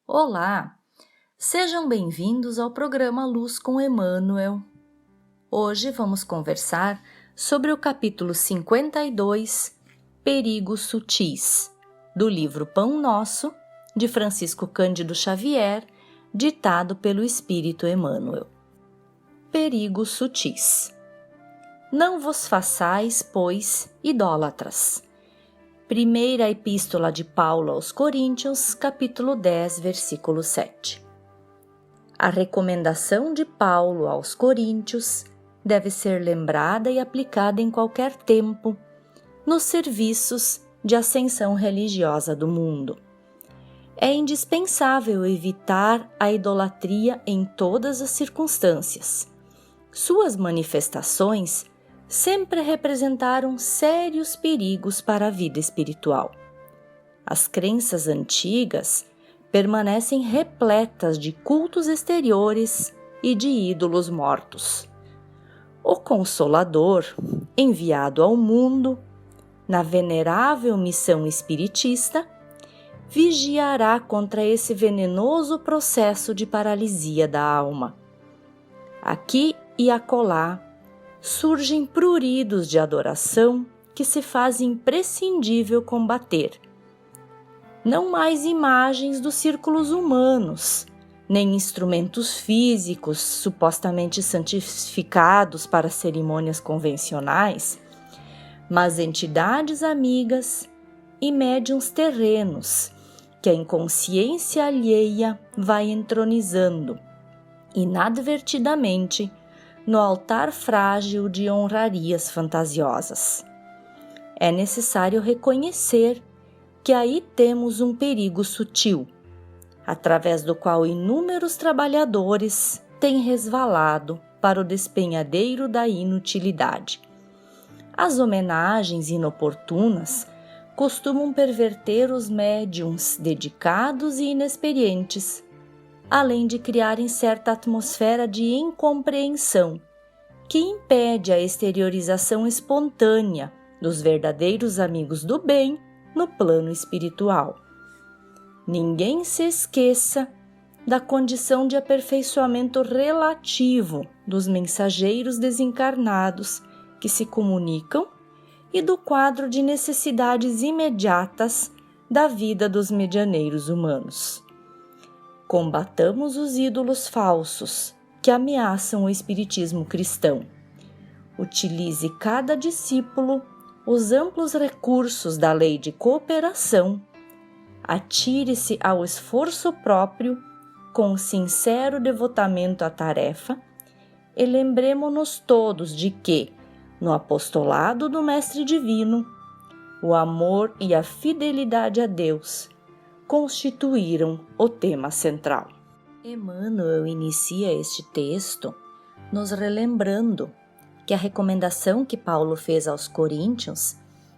Olá, sejam bem-vindos ao programa Luz com Emmanuel. Hoje vamos conversar sobre o capítulo 52, Perigos Sutis, do livro Pão Nosso, de Francisco Cândido Xavier, ditado pelo Espírito Emmanuel. Perigos sutis. Não vos façais, pois, idólatras. Primeira Epístola de Paulo aos Coríntios, capítulo 10, versículo 7. A recomendação de Paulo aos Coríntios deve ser lembrada e aplicada em qualquer tempo, nos serviços de ascensão religiosa do mundo. É indispensável evitar a idolatria em todas as circunstâncias. Suas manifestações sempre representaram sérios perigos para a vida espiritual. As crenças antigas permanecem repletas de cultos exteriores e de ídolos mortos. O Consolador, enviado ao mundo, na venerável missão espiritista, vigiará contra esse venenoso processo de paralisia da alma. Aqui e acolá, surgem pruridos de adoração que se faz imprescindível combater. Não mais imagens dos círculos humanos, nem instrumentos físicos supostamente santificados para cerimônias convencionais, mas entidades amigas e médiuns terrenos que a inconsciência alheia vai entronizando, inadvertidamente, no altar frágil de honrarias fantasiosas. É necessário reconhecer que aí temos um perigo sutil, através do qual inúmeros trabalhadores têm resvalado para o despenhadeiro da inutilidade. As homenagens inoportunas costumam perverter os médiuns dedicados e inexperientes, além de criarem certa atmosfera de incompreensão, que impede a exteriorização espontânea dos verdadeiros amigos do bem no plano espiritual. Ninguém se esqueça da condição de aperfeiçoamento relativo dos mensageiros desencarnados que se comunicam e do quadro de necessidades imediatas da vida dos medianeiros humanos. Combatamos os ídolos falsos que ameaçam o espiritismo cristão. Utilize cada discípulo os amplos recursos da lei de cooperação. Atire-se ao esforço próprio com sincero devotamento à tarefa e lembremo-nos todos de que, no apostolado do Mestre Divino, o amor e a fidelidade a Deus constituíram o tema central. Emmanuel inicia este texto nos relembrando que a recomendação que Paulo fez aos Coríntios,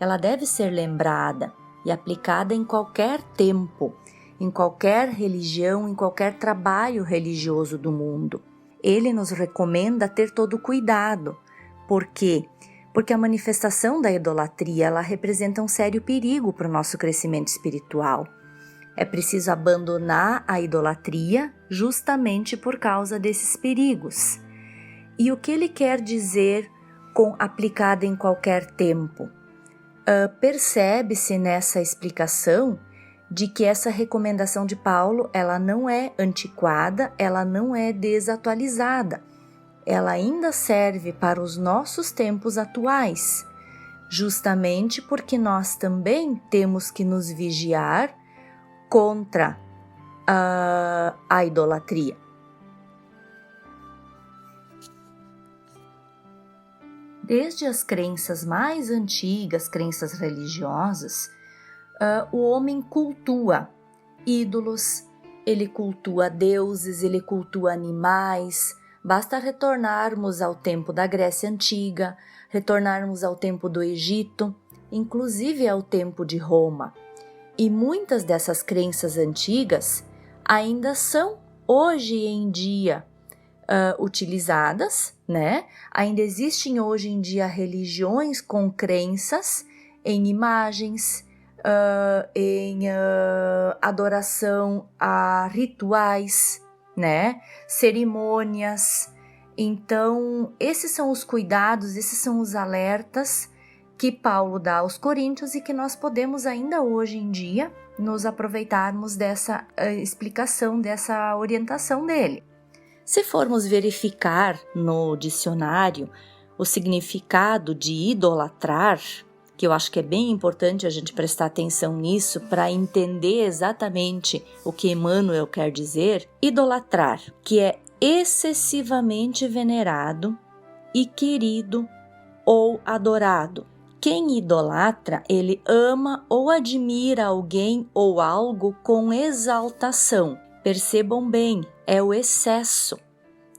ela deve ser lembrada e aplicada em qualquer tempo, em qualquer religião, em qualquer trabalho religioso do mundo. Ele nos recomenda ter todo cuidado. Por quê? Porque a manifestação da idolatria, ela representa um sério perigo para o nosso crescimento espiritual. É preciso abandonar a idolatria justamente por causa desses perigos. E o que ele quer dizer com aplicada em qualquer tempo? Percebe-se nessa explicação de que essa recomendação de Paulo, ela não é antiquada, ela não é desatualizada. Ela ainda serve para os nossos tempos atuais, justamente porque nós também temos que nos vigiar contra a idolatria. Desde as crenças mais antigas, crenças religiosas, o homem cultua ídolos, ele cultua deuses, ele cultua animais. Basta retornarmos ao tempo da Grécia Antiga, retornarmos ao tempo do Egito, inclusive ao tempo de Roma. E muitas dessas crenças antigas ainda são, hoje em dia, utilizadas, né? Ainda existem hoje em dia religiões com crenças em imagens, em adoração a rituais, né? Cerimônias. Então, esses são os cuidados, esses são os alertas que Paulo dá aos coríntios e que nós podemos ainda hoje em dia nos aproveitarmos dessa explicação, dessa orientação dele. Se formos verificar no dicionário o significado de idolatrar, que eu acho que é bem importante a gente prestar atenção nisso para entender exatamente o que Emmanuel quer dizer, idolatrar, que é excessivamente venerado e querido ou adorado. Quem idolatra, ele ama ou admira alguém ou algo com exaltação. Percebam bem, é o excesso.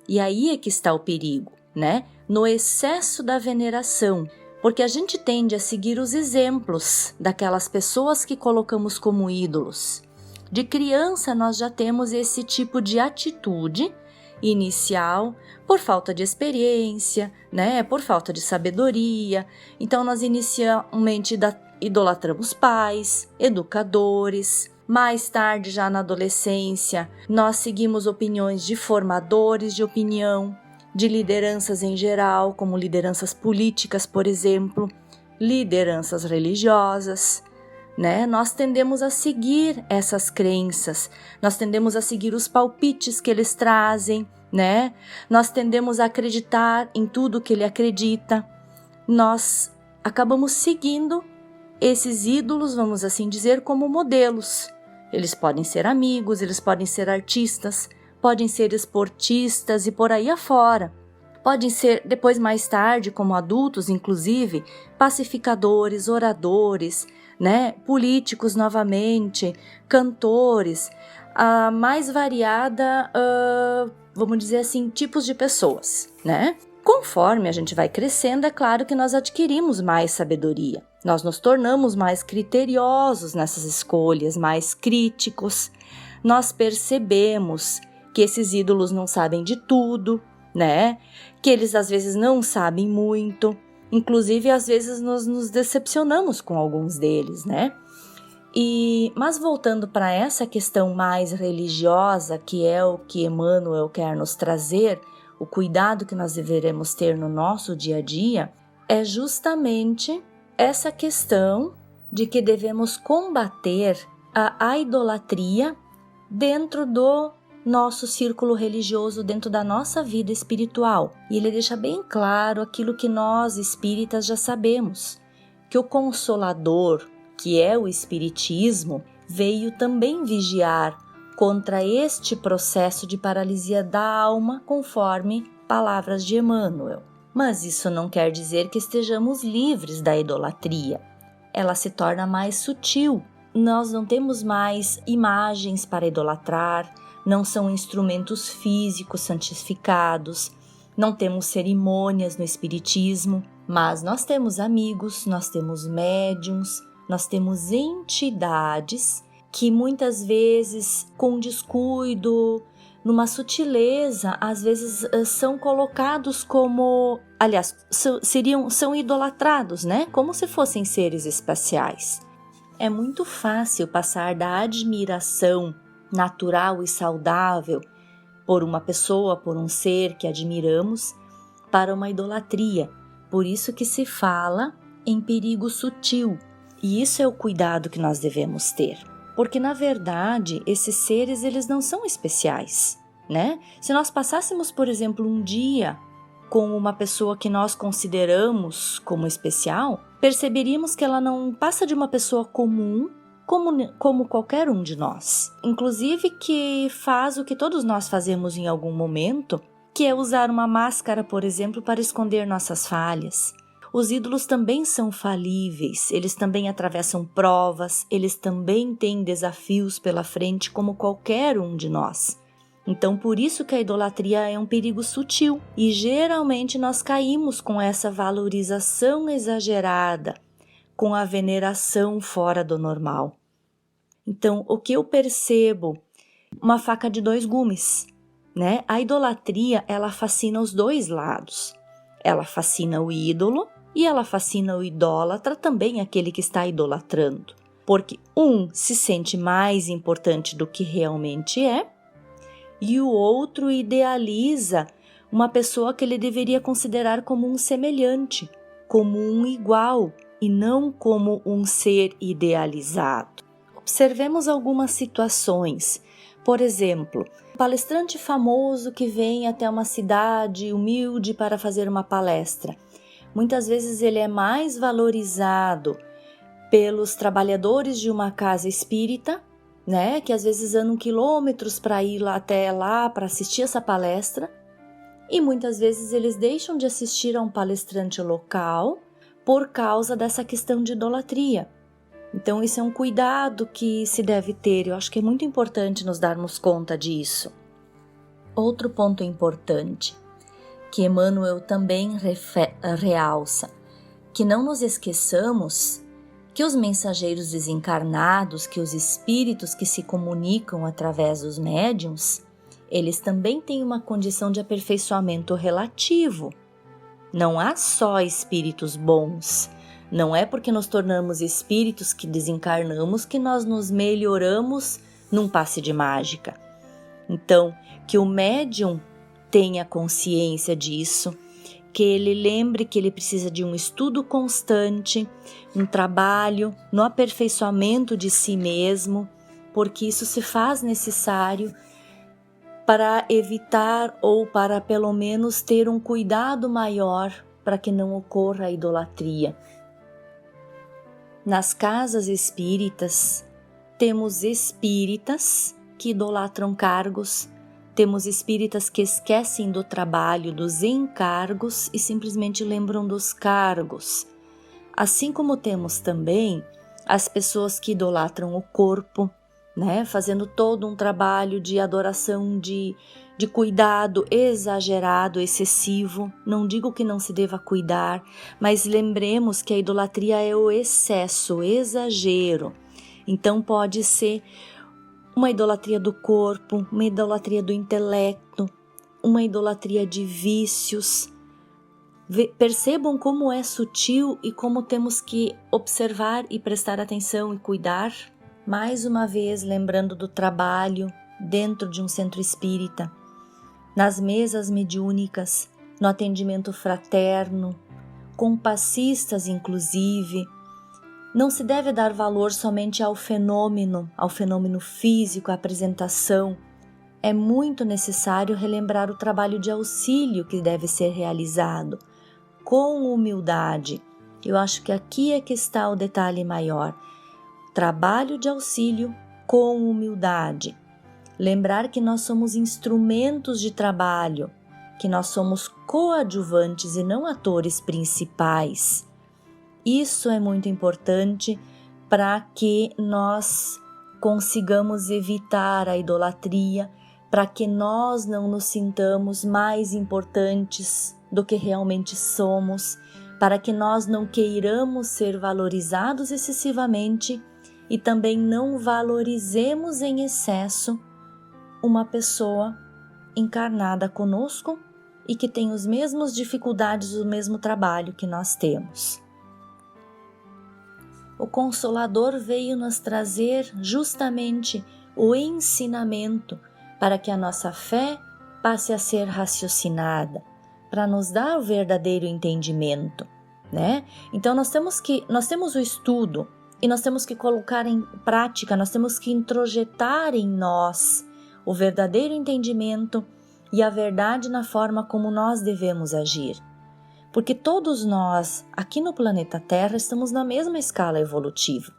E aí é que está o perigo, né? No excesso da veneração. Porque a gente tende a seguir os exemplos daquelas pessoas que colocamos como ídolos. De criança nós já temos esse tipo de atitude inicial por falta de experiência, né? Por falta de sabedoria. Então nós inicialmente idolatramos pais, educadores. Mais tarde, já na adolescência, nós seguimos opiniões de formadores de opinião, de lideranças em geral, como lideranças políticas, por exemplo, lideranças religiosas, né? Nós tendemos a seguir essas crenças, nós tendemos a seguir os palpites que eles trazem, né? Nós tendemos a acreditar em tudo que ele acredita, nós acabamos seguindo esses ídolos, vamos assim dizer, como modelos. Eles podem ser amigos, eles podem ser artistas, podem ser esportistas e por aí afora. Podem ser, depois mais tarde, como adultos, inclusive, pacificadores, oradores, né? Políticos novamente, cantores, a mais variada, vamos dizer assim, tipos de pessoas, né? Conforme a gente vai crescendo, é claro que nós adquirimos mais sabedoria. Nós nos tornamos mais criteriosos nessas escolhas, mais críticos. Nós percebemos que esses ídolos não sabem de tudo, né? Que eles às vezes não sabem muito. Inclusive, às vezes nós nos decepcionamos com alguns deles, né? Mas voltando para essa questão mais religiosa, que é o que Emmanuel quer nos trazer, o cuidado que nós deveremos ter no nosso dia a dia, é justamente essa questão de que devemos combater a idolatria dentro do nosso círculo religioso, dentro da nossa vida espiritual. E ele deixa bem claro aquilo que nós espíritas já sabemos, que o Consolador, que é o Espiritismo, veio também vigiar contra este processo de paralisia da alma, conforme palavras de Emmanuel. Mas isso não quer dizer que estejamos livres da idolatria. Ela se torna mais sutil. Nós não temos mais imagens para idolatrar, não são instrumentos físicos santificados, não temos cerimônias no Espiritismo, mas nós temos amigos, nós temos médiuns, nós temos entidades que muitas vezes, com descuido, numa sutileza, às vezes são colocados como, aliás, são idolatrados, né? Como se fossem seres espaciais. É muito fácil passar da admiração natural e saudável por uma pessoa, por um ser que admiramos, para uma idolatria. Por isso que se fala em perigo sutil. E isso é o cuidado que nós devemos ter. Porque, na verdade, esses seres, eles não são especiais, né? Se nós passássemos, por exemplo, um dia com uma pessoa que nós consideramos como especial, perceberíamos que ela não passa de uma pessoa comum, como qualquer um de nós. Inclusive que faz o que todos nós fazemos em algum momento, que é usar uma máscara, por exemplo, para esconder nossas falhas. Os ídolos também são falíveis, eles também atravessam provas, eles também têm desafios pela frente como qualquer um de nós. Então, por isso que a idolatria é um perigo sutil e geralmente nós caímos com essa valorização exagerada, com a veneração fora do normal. Então, o que eu percebo? Uma faca de dois gumes, né? A idolatria, ela fascina os dois lados. Ela fascina o ídolo e ela fascina o idólatra, também aquele que está idolatrando. Porque um se sente mais importante do que realmente é e o outro idealiza uma pessoa que ele deveria considerar como um semelhante, como um igual e não como um ser idealizado. Observemos algumas situações. Por exemplo, um palestrante famoso que vem até uma cidade humilde para fazer uma palestra. Muitas vezes ele é mais valorizado pelos trabalhadores de uma casa espírita, né, que às vezes andam quilômetros para ir até lá para assistir essa palestra, e muitas vezes eles deixam de assistir a um palestrante local por causa dessa questão de idolatria. Então isso é um cuidado que se deve ter, eu acho que é muito importante nos darmos conta disso. Outro ponto importante, que Emmanuel também realça, que não nos esqueçamos que os mensageiros desencarnados, que os espíritos que se comunicam através dos médiuns, eles também têm uma condição de aperfeiçoamento relativo. Não há só espíritos bons. Não é porque nos tornamos espíritos que desencarnamos que nós nos melhoramos num passe de mágica. Então, que o médium tenha consciência disso, que ele lembre que ele precisa de um estudo constante, um trabalho no aperfeiçoamento de si mesmo, porque isso se faz necessário para evitar ou para pelo menos ter um cuidado maior para que não ocorra a idolatria. Nas casas espíritas, temos espíritas que idolatram cargos, temos espíritas que esquecem do trabalho, dos encargos e simplesmente lembram dos cargos. Assim como temos também as pessoas que idolatram o corpo, né? Fazendo todo um trabalho de adoração, de cuidado exagerado, excessivo. Não digo que não se deva cuidar, mas lembremos que a idolatria é o excesso, o exagero. Então pode ser uma idolatria do corpo, uma idolatria do intelecto, uma idolatria de vícios. Percebam como é sutil e como temos que observar e prestar atenção e cuidar. Mais uma vez, lembrando do trabalho dentro de um centro espírita, nas mesas mediúnicas, no atendimento fraterno, com passistas inclusive. Não se deve dar valor somente ao fenômeno físico, à apresentação. É muito necessário relembrar o trabalho de auxílio que deve ser realizado, com humildade. Eu acho que aqui é que está o detalhe maior. Trabalho de auxílio com humildade. Lembrar que nós somos instrumentos de trabalho, que nós somos coadjuvantes e não atores principais. Isso é muito importante para que nós consigamos evitar a idolatria, para que nós não nos sintamos mais importantes do que realmente somos, para que nós não queiramos ser valorizados excessivamente e também não valorizemos em excesso uma pessoa encarnada conosco e que tem as mesmas dificuldades, o mesmo trabalho que nós temos. O Consolador veio nos trazer justamente o ensinamento para que a nossa fé passe a ser raciocinada, para nos dar o verdadeiro entendimento, né? Então nós temos o estudo e nós temos que colocar em prática, nós temos que introjetar em nós o verdadeiro entendimento e a verdade na forma como nós devemos agir. Porque todos nós, aqui no planeta Terra, estamos na mesma escala evolutiva.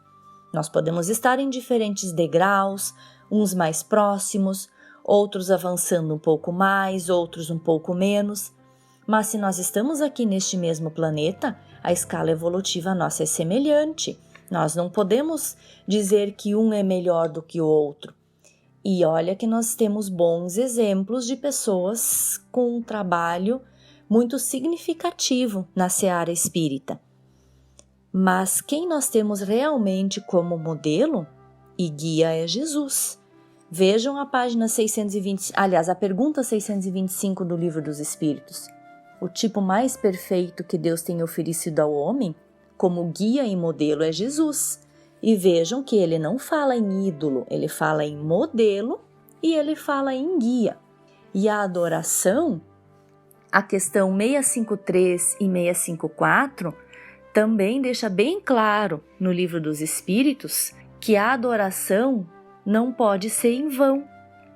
Nós podemos estar em diferentes degraus, uns mais próximos, outros avançando um pouco mais, outros um pouco menos. Mas se nós estamos aqui neste mesmo planeta, a escala evolutiva nossa é semelhante. Nós não podemos dizer que um é melhor do que o outro. E olha que nós temos bons exemplos de pessoas com um trabalho muito significativo na seara espírita. Mas quem nós temos realmente como modelo e guia é Jesus. Vejam a página 620, aliás, a pergunta 625 do Livro dos Espíritos. O tipo mais perfeito que Deus tem oferecido ao homem, como guia e modelo, é Jesus. E vejam que ele não fala em ídolo, ele fala em modelo e ele fala em guia. E a adoração, a questão 653 e 654, também deixa bem claro no Livro dos Espíritos que a adoração não pode ser em vão.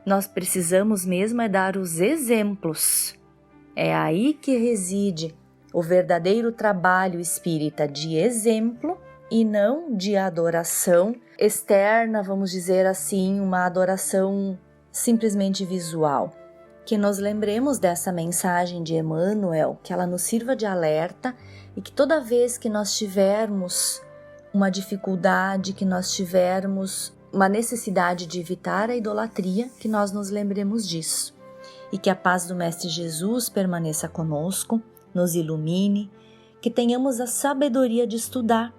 Nós precisamos mesmo é dar os exemplos. É aí que reside o verdadeiro trabalho espírita de exemplo e não de adoração externa, vamos dizer assim, uma adoração simplesmente visual. Que nos lembremos dessa mensagem de Emmanuel, que ela nos sirva de alerta e que toda vez que nós tivermos uma dificuldade, que nós tivermos uma necessidade de evitar a idolatria, que nós nos lembremos disso. E que a paz do Mestre Jesus permaneça conosco, nos ilumine, que tenhamos a sabedoria de estudar,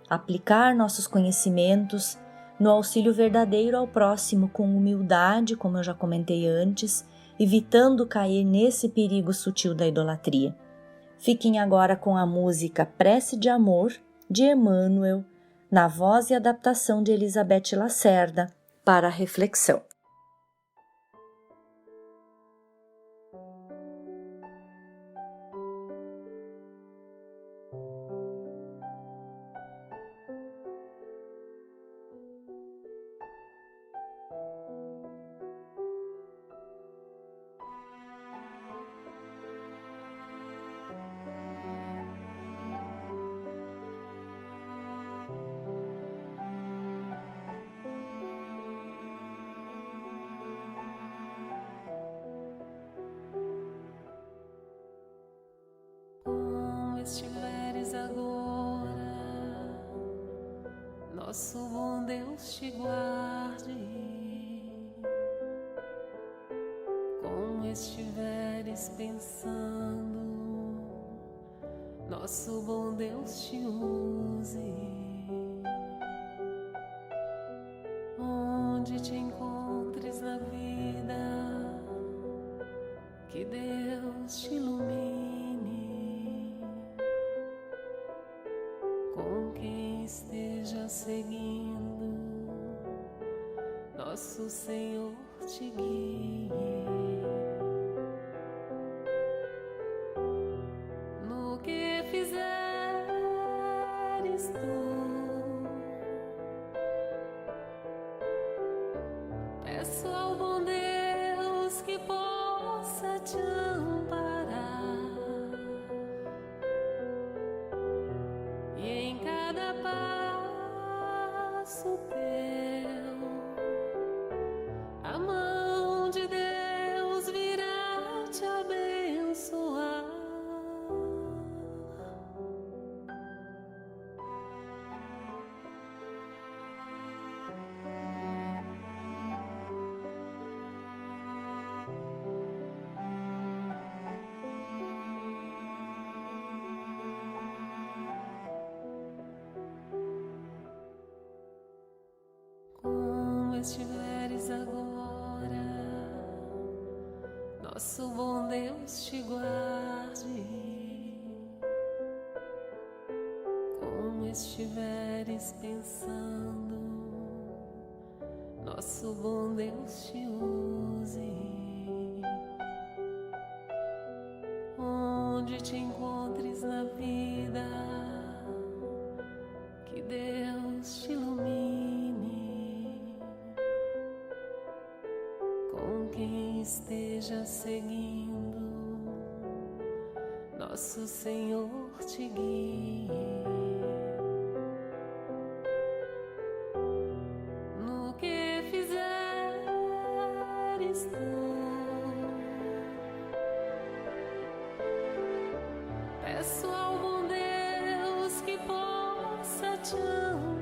aplicar nossos conhecimentos no auxílio verdadeiro ao próximo com humildade, como eu já comentei antes, evitando cair nesse perigo sutil da idolatria. Fiquem agora com a música Prece de Amor, de Emmanuel, na voz e adaptação de Elizabeth Lacerda, para a reflexão. Estiveres agora, nosso bom Deus te guarde. Como estiveres pensando, nosso bom Deus te use. Onde te encontres na vida, que Deus te ilumine. Com quem esteja seguindo, nosso Senhor te guie. No que fizeres tu, peço ao bom Deus que possa te amparar. E em cada passo teu, a mão de Deus virá te abençoar. Estiveres agora, nosso bom Deus te guarde. Como estiveres pensando, nosso bom Deus te use. Onde te encontres na vida, que Deus te ilumine. Com quem esteja seguindo, nosso Senhor te guie. No que fizeres tu, peço ao bom Deus que possa te amar.